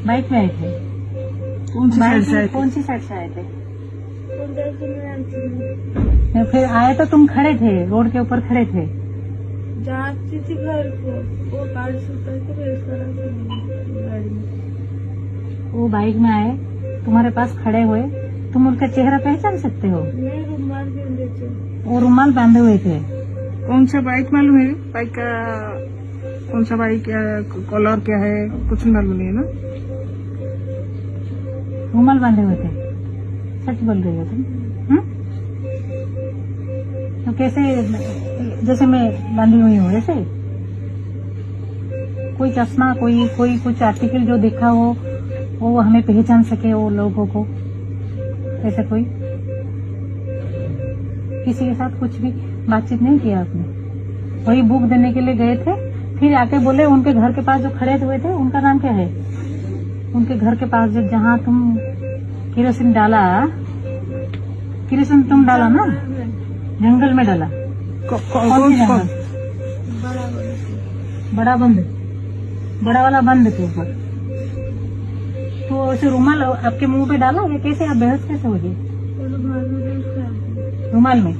Bike में आए थे? कौन सी साइड से आए थे? कौन सी साइड से आए थे? फिर आए तो तुम खड़े थे, रोड के ऊपर खड़े थे? जाती थी घर को, वो गाड़ी से उतर के रेस करा गाड़ी में। वो बाइक में आए, तुम्हारे पास खड़े हुए, तुम उनका चेहरा पहचान सकते हो? मैं रुमाल बांधे थे। वो रुमाल बांधे हुए थे। कौन सा बाइक मालूम है? बाइक का कौन सा बाइक क्या है, कलर क्या है, कुछ मालूम नहीं है ना? रुमाल बांधे हुए थे, सच बोल रही हो तुम? तो कैसे, जैसे मैं बांधी हुई हूँ ऐसे? कोई चश्मा, कोई कुछ आर्टिकल जो देखा हो वो हमें पहचान सके, वो लोगों को? ऐसा कोई किसी के साथ कुछ भी बातचीत नहीं किया आपने? वही बुक देने के लिए गए थे, फिर आके बोले उनके घर के पास जो खड़े हुए थे उनका नाम क्या है? उनके घर के पास जो, जहाँ तुम केरोसिन डाला, केरोसिन तुम डाला ना, जंगल में डाला? कौन सी जंगल? बड़ा बंद, बड़ा वाला बंद के ऊपर। तो ऐसे रुमाल आपके मुंह पे डाला या कैसे? आप बेहोश कैसे हो गए रुमाल में?